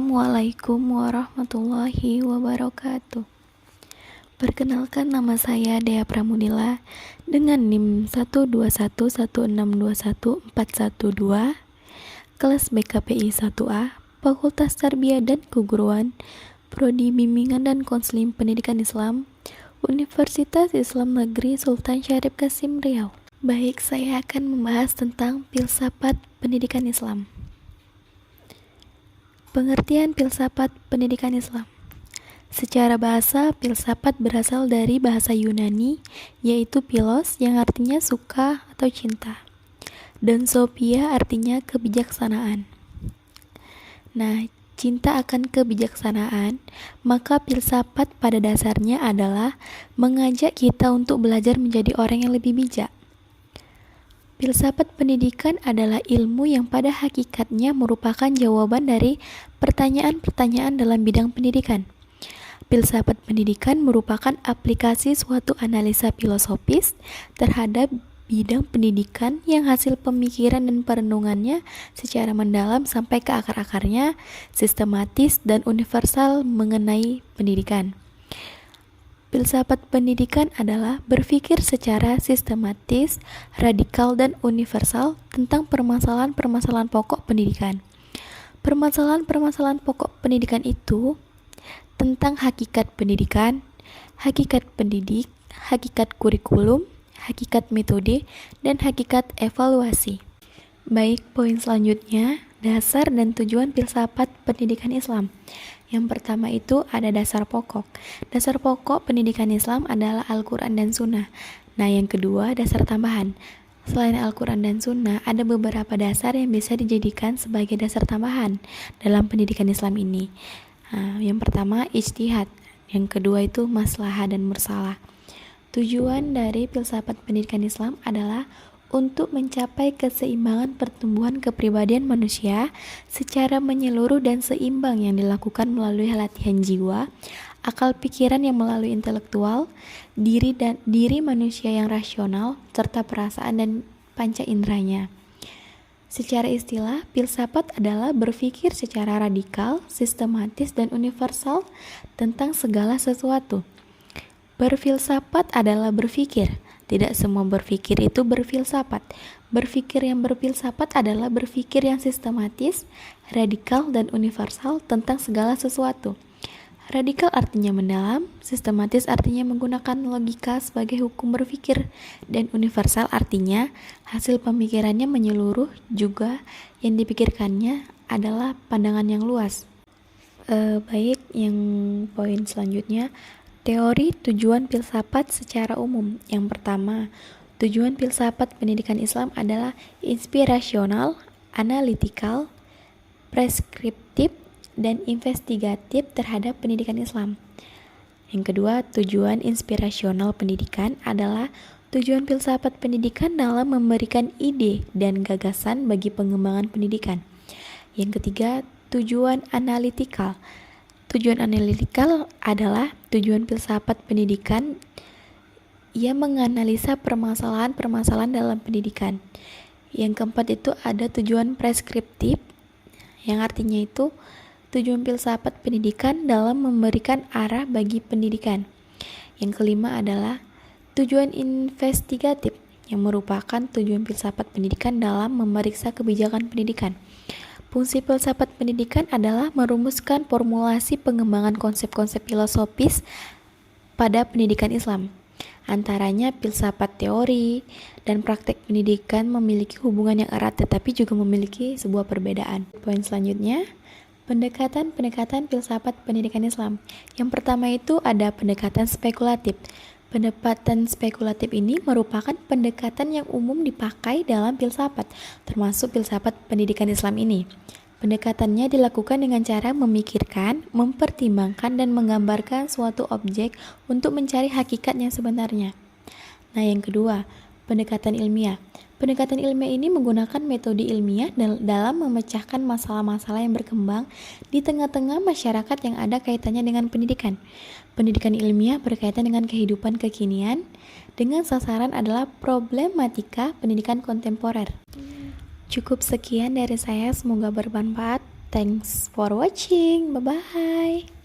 Assalamualaikum warahmatullahi wabarakatuh. Perkenalkan, nama saya Dea Pramudila dengan NIM 12116214112, kelas BKPI 1A, Fakultas Tarbiyah dan Keguruan, Prodi Bimbingan dan Konseling Pendidikan Islam, Universitas Islam Negeri Sultan Syarif Qasim Riau. Baik, saya akan membahas tentang filsafat pendidikan Islam. Pengertian filsafat pendidikan Islam. Secara bahasa, filsafat berasal dari bahasa Yunani, yaitu philos yang artinya suka atau cinta, dan sophia artinya kebijaksanaan. Nah, cinta akan kebijaksanaan, maka filsafat pada dasarnya adalah mengajak kita untuk belajar menjadi orang yang lebih bijak. Filsafat pendidikan adalah ilmu yang pada hakikatnya merupakan jawaban dari pertanyaan-pertanyaan dalam bidang pendidikan. Filsafat pendidikan merupakan aplikasi suatu analisa filosofis terhadap bidang pendidikan yang hasil pemikiran dan perenungannya secara mendalam sampai ke akar-akarnya, sistematis dan universal mengenai pendidikan. Filsafat pendidikan adalah berpikir secara sistematis, radikal, dan universal tentang permasalahan-permasalahan pokok pendidikan. Permasalahan-permasalahan pokok pendidikan itu tentang hakikat pendidikan, hakikat pendidik, hakikat kurikulum, hakikat metode, dan hakikat evaluasi. Baik, poin selanjutnya, dasar dan tujuan filsafat pendidikan Islam. Yang pertama itu ada dasar pokok. Dasar pokok pendidikan Islam adalah Al-Quran dan Sunnah. Nah, yang kedua dasar tambahan. Selain Al-Quran dan Sunnah, ada beberapa dasar yang bisa dijadikan sebagai dasar tambahan dalam pendidikan Islam ini. Nah, yang pertama ijtihad. Yang kedua itu maslahah dan mursalah. Tujuan dari filsafat pendidikan Islam adalah untuk mencapai keseimbangan pertumbuhan kepribadian manusia secara menyeluruh dan seimbang yang dilakukan melalui latihan jiwa, akal pikiran yang melalui intelektual, diri manusia yang rasional, serta perasaan dan panca inderanya. Secara istilah, filsafat adalah berpikir secara radikal, sistematis, dan universal tentang segala sesuatu. Berfilsafat adalah berpikir. Tidak semua berpikir itu berfilsafat. Berpikir yang berfilsafat adalah berpikir yang sistematis, radikal, dan universal tentang segala sesuatu. Radikal artinya mendalam, sistematis artinya menggunakan logika sebagai hukum berpikir, dan universal artinya hasil pemikirannya menyeluruh, juga yang dipikirkannya adalah pandangan yang luas. Baik, yang poin selanjutnya, teori tujuan filsafat secara umum. Yang pertama, tujuan filsafat pendidikan Islam adalah inspirasional, analitikal, preskriptif, dan investigatif terhadap pendidikan Islam. Yang kedua, tujuan inspirasional pendidikan adalah tujuan filsafat pendidikan dalam memberikan ide dan gagasan bagi pengembangan pendidikan. Yang ketiga, tujuan analitikal. Tujuan analitikal adalah tujuan filsafat pendidikan yang menganalisa permasalahan-permasalahan dalam pendidikan. Yang keempat itu ada tujuan preskriptif, yang artinya itu tujuan filsafat pendidikan dalam memberikan arah bagi pendidikan. Yang kelima adalah tujuan investigatif, yang merupakan tujuan filsafat pendidikan dalam memeriksa kebijakan pendidikan. Fungsi filsafat pendidikan adalah merumuskan formulasi pengembangan konsep-konsep filosofis pada pendidikan Islam. Antaranya filsafat teori dan praktek pendidikan memiliki hubungan yang erat tetapi juga memiliki sebuah perbedaan. Poin selanjutnya, pendekatan filsafat pendidikan Islam. Yang pertama itu ada pendekatan spekulatif. Pendekatan spekulatif ini merupakan pendekatan yang umum dipakai dalam filsafat, termasuk filsafat pendidikan Islam ini. Pendekatannya dilakukan dengan cara memikirkan, mempertimbangkan, dan menggambarkan suatu objek untuk mencari hakikat yang sebenarnya. Nah, yang kedua, pendekatan ilmiah. Pendekatan ilmiah ini menggunakan metode ilmiah dalam memecahkan masalah-masalah yang berkembang di tengah-tengah masyarakat yang ada kaitannya dengan pendidikan. Pendidikan ilmiah berkaitan dengan kehidupan kekinian, dengan sasaran adalah problematika pendidikan kontemporer. Cukup sekian dari saya, semoga bermanfaat. Thanks for watching. Bye bye.